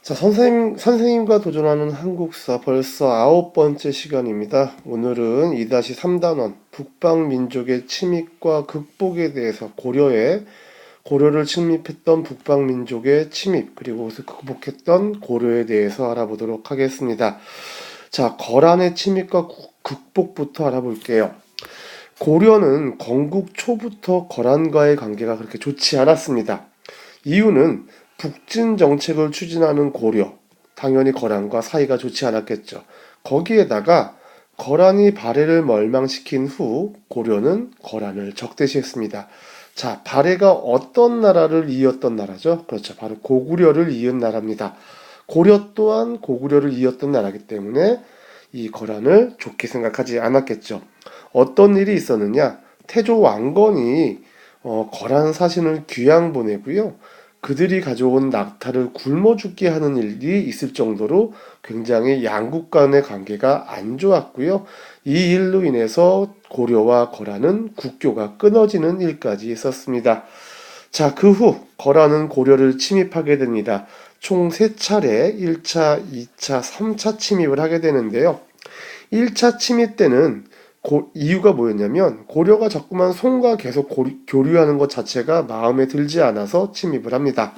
자, 선생님과 도전하는 한국사 벌써 9번째 시간입니다. 오늘은 2-3단원 북방민족의 침입과 극복에 대해서 고려를 침입했던 북방민족의 침입, 그리고 그것을 극복했던 고려에 대해서 알아보도록 하겠습니다. 자, 거란의 침입과 극복부터 알아볼게요. 고려는 건국 초부터 거란과의 관계가 그렇게 좋지 않았습니다. 이유는 북진 정책을 추진하는 고려, 당연히 거란과 사이가 좋지 않았겠죠. 거기에다가 거란이 발해를 멸망시킨 후 고려는 거란을 적대시했습니다. 자, 발해가 어떤 나라를 이었던 나라죠? 그렇죠. 바로 고구려를 이은 나라입니다. 고려 또한 고구려를 이었던 나라이기 때문에 이 거란을 좋게 생각하지 않았겠죠. 어떤 일이 있었느냐? 태조 왕건이 거란 사신을 귀양 보내고요. 그들이 가져온 낙타를 굶어 죽게 하는 일이 있을 정도로 굉장히 양국 간의 관계가 안 좋았고요. 이 일로 인해서 고려와 거란은 국교가 끊어지는 일까지 있었습니다. 자, 그 후 거란은 고려를 침입하게 됩니다. 총 3차례 1차, 2차, 3차 침입을 하게 되는데요. 1차 침입 때는 이유가 뭐였냐면 고려가 자꾸만 송과 계속 교류하는 것 자체가 마음에 들지 않아서 침입을 합니다.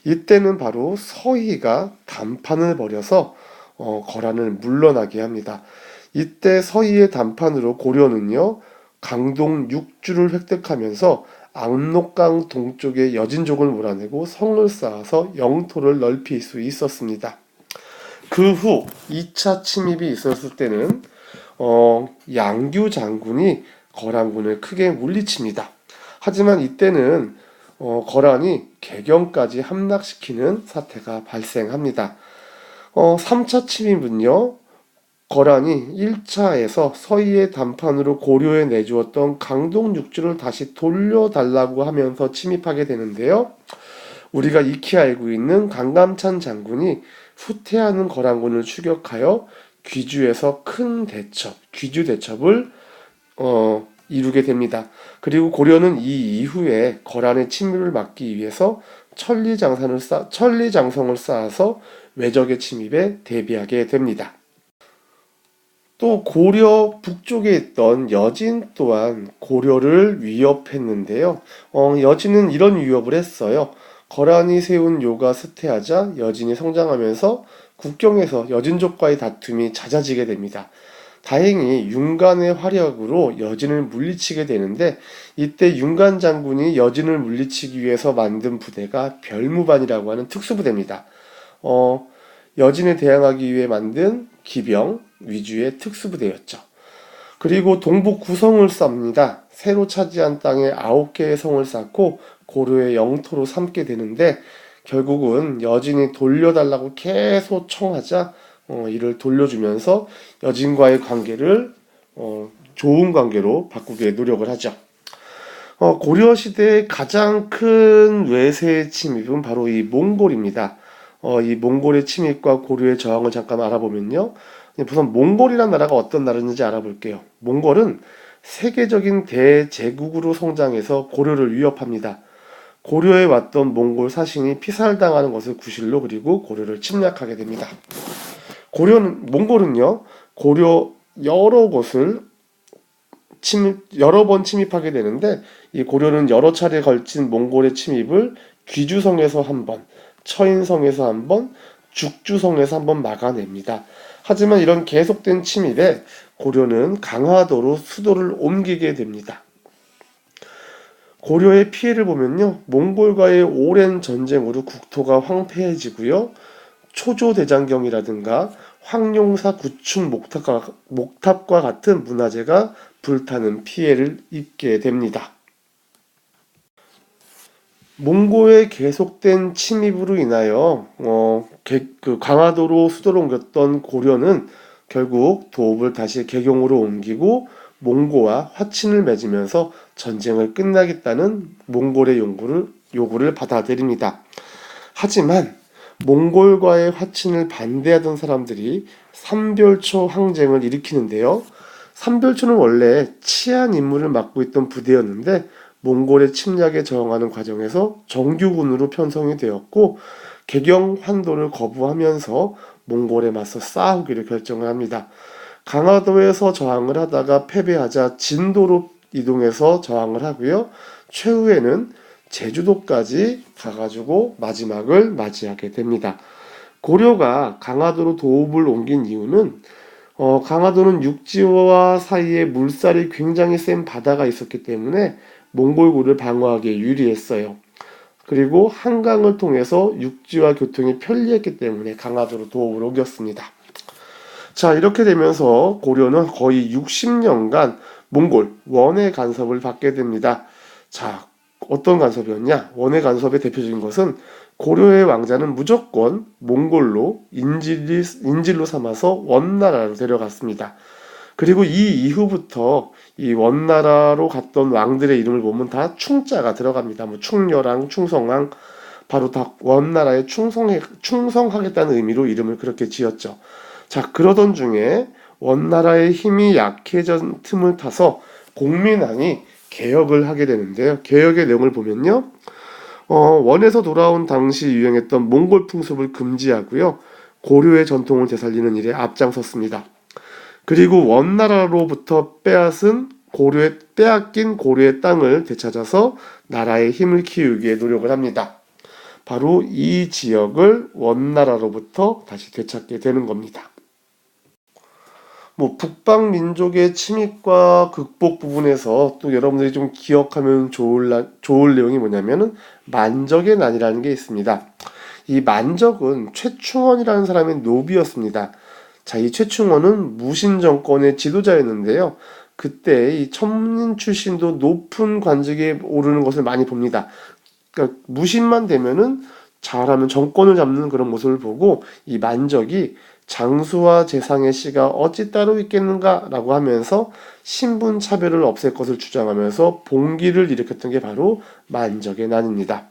이때는 바로 서희가 단판을 벌여서 거란을 물러나게 합니다. 이때 서희의 단판으로 고려는요, 강동 6주를 획득하면서 압록강 동쪽의 여진족을 몰아내고 성을 쌓아서 영토를 넓힐 수 있었습니다. 그 후 2차 침입이 있었을 때는 양규 장군이 거란군을 크게 물리칩니다. 하지만 이때는 거란이 개경까지 함락시키는 사태가 발생합니다. 3차 침입은요, 거란이 1차에서 서희의 단판으로 고려에 내주었던 강동 육주를 다시 돌려달라고 하면서 침입하게 되는데요. 우리가 익히 알고 있는 강감찬 장군이 후퇴하는 거란군을 추격하여 귀주에서 큰 대첩, 귀주 대첩을 이루게 됩니다. 그리고 고려는 이 이후에 거란의 침입을 막기 위해서 천리장성을 쌓아서 외적의 침입에 대비하게 됩니다. 또 고려 북쪽에 있던 여진 또한 고려를 위협했는데요. 여진은 이런 위협을 했어요. 거란이 세운 요가 쇠퇴하자 여진이 성장하면서 국경에서 여진족과의 다툼이 잦아지게 됩니다. 다행히 윤간의 활약으로 여진을 물리치게 되는데 이때 윤간 장군이 여진을 물리치기 위해서 만든 부대가 별무반이라고 하는 특수부대입니다. 여진에 대항하기 위해 만든 기병 위주의 특수부대였죠. 그리고 동북 구성을 쌓습니다. 새로 차지한 땅에 9개의 성을 쌓고 고려의 영토로 삼게 되는데 결국은 여진이 돌려달라고 계속 청하자 이를 돌려주면서 여진과의 관계를 좋은 관계로 바꾸게 노력을 하죠. 고려 시대의 가장 큰 외세 침입은 바로 이 몽골입니다. 이 몽골의 침입과 고려의 저항을 잠깐 알아보면요. 우선 몽골이라는 나라가 어떤 나라인지 알아볼게요. 몽골은 세계적인 대제국으로 성장해서 고려를 위협합니다. 고려에 왔던 몽골 사신이 피살당하는 것을 구실로 그리고 고려를 침략하게 됩니다. 몽골은요, 고려 여러 곳을 여러 번 침입하게 되는데 이 고려는 여러 차례 걸친 몽골의 침입을 귀주성에서 한 번, 처인성에서 한 번, 죽주성에서 한 번 막아냅니다. 하지만 이런 계속된 침입에 고려는 강화도로 수도를 옮기게 됩니다. 고려의 피해를 보면요, 몽골과의 오랜 전쟁으로 국토가 황폐해지고요, 초조대장경이라든가 황룡사 구축 목탑과 같은 문화재가 불타는 피해를 입게 됩니다. 몽고의 계속된 침입으로 인하여 강화도로 수도를 옮겼던 고려는 결국 도읍을 다시 개경으로 옮기고 몽고와 화친을 맺으면서 전쟁을 끝나겠다는 몽골의 요구를 받아들입니다. 하지만 몽골과의 화친을 반대하던 사람들이 삼별초 항쟁을 일으키는데요. 삼별초는 원래 치안 임무를 맡고 있던 부대였는데 몽골의 침략에 저항하는 과정에서 정규군으로 편성이 되었고 개경 환도를 거부하면서 몽골에 맞서 싸우기로 결정을 합니다. 강화도에서 저항을 하다가 패배하자 진도로 이동해서 저항을 하고요. 최후에는 제주도까지 가가지고 마지막을 맞이하게 됩니다. 고려가 강화도로 도읍을 옮긴 이유는 강화도는 육지와 사이에 물살이 굉장히 센 바다가 있었기 때문에 몽골군을 방어하기에 유리했어요. 그리고 한강을 통해서 육지와 교통이 편리했기 때문에 강화도로 도읍을 옮겼습니다. 자, 이렇게 되면서 고려는 거의 60년간 몽골 원의 간섭을 받게 됩니다. 자, 어떤 간섭이었냐? 원의 간섭의 대표적인 것은 고려의 왕자는 무조건 몽골로 인질로 삼아서 원나라로 데려갔습니다. 그리고 이 이후부터 이 원나라로 갔던 왕들의 이름을 보면 다 충자가 들어갑니다. 뭐 충렬왕, 충성왕, 바로 다 원나라에 충성하겠다는 의미로 이름을 그렇게 지었죠. 자, 그러던 중에 원나라의 힘이 약해진 틈을 타서 공민왕이 개혁을 하게 되는데요. 개혁의 내용을 보면요. 원에서 돌아온 당시 유행했던 몽골 풍습을 금지하고요. 고려의 전통을 되살리는 일에 앞장섰습니다. 그리고 원나라로부터 빼앗긴 고려의 땅을 되찾아서 나라의 힘을 키우기에 노력을 합니다. 바로 이 지역을 원나라로부터 다시 되찾게 되는 겁니다. 북방 민족의 침입과 극복 부분에서 또 여러분들이 좀 기억하면 좋을 내용이 뭐냐면은 만적의 난이라는 게 있습니다. 이 만적은 최충원이라는 사람의 노비였습니다. 자, 이 최충원은 무신 정권의 지도자였는데요. 그때 이 첨린 출신도 높은 관직에 오르는 것을 많이 봅니다. 그러니까 무신만 되면은 잘하면 정권을 잡는 그런 모습을 보고 이 만적이 장수와 재상의 씨가 어찌 따로 있겠는가라고 하면서 신분 차별을 없앨 것을 주장하면서 봉기를 일으켰던 게 바로 만적의 난입니다.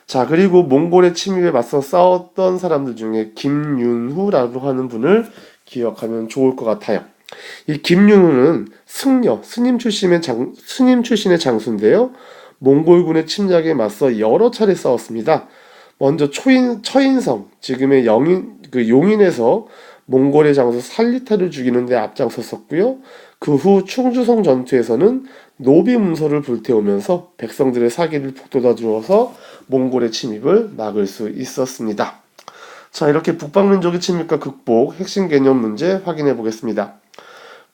자, 그리고 몽골의 침입에 맞서 싸웠던 사람들 중에 김윤후라고 하는 분을 기억하면 좋을 것 같아요. 이 김윤후는 승려, 스님 출신의 장수인데요. 몽골군의 침략에 맞서 여러 차례 싸웠습니다. 먼저 처인성, 지금의 용인에서 몽골의 장수 살리타를 죽이는 데 앞장섰었고요. 그 후 충주성 전투에서는 노비 문서를 불태우면서 백성들의 사기를 북돋아 주어서 몽골의 침입을 막을 수 있었습니다. 자, 이렇게 북방민족의 침입과 극복 핵심 개념 문제 확인해 보겠습니다.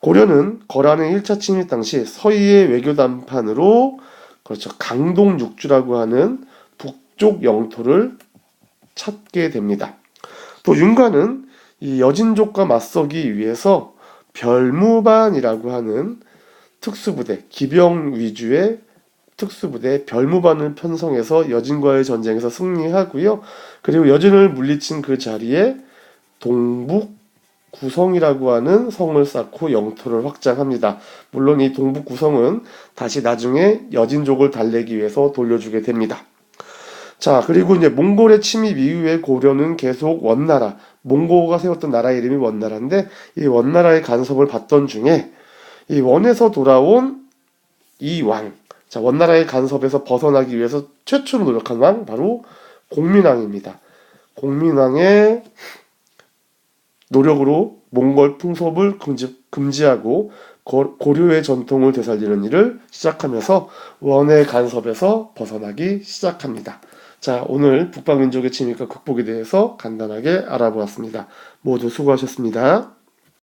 고려는 거란의 1차 침입 당시 서희의 외교 담판으로 그렇죠. 강동 육주라고 하는 북쪽 영토를 찾게 됩니다. 또 윤관은 이 여진족과 맞서기 위해서 별무반이라고 하는 특수부대, 기병 위주의 특수부대 별무반을 편성해서 여진과의 전쟁에서 승리하고요. 그리고 여진을 물리친 그 자리에 동북 구성이라고 하는 성을 쌓고 영토를 확장합니다. 물론 이 동북 구성은 다시 나중에 여진족을 달래기 위해서 돌려주게 됩니다. 자, 그리고 이제 몽골의 침입 이후에 고려는 계속 원나라, 몽고가 세웠던 나라 이름이 원나라인데 이 원나라의 간섭을 받던 중에 이 원에서 돌아온 이 왕, 자, 원나라의 간섭에서 벗어나기 위해서 최초로 노력한 왕 바로 공민왕입니다. 공민왕의 노력으로 몽골 풍습을 금지하고 고려의 전통을 되살리는 일을 시작하면서 원의 간섭에서 벗어나기 시작합니다. 자, 오늘 북방민족의 침입과 극복에 대해서 간단하게 알아보았습니다. 모두 수고하셨습니다.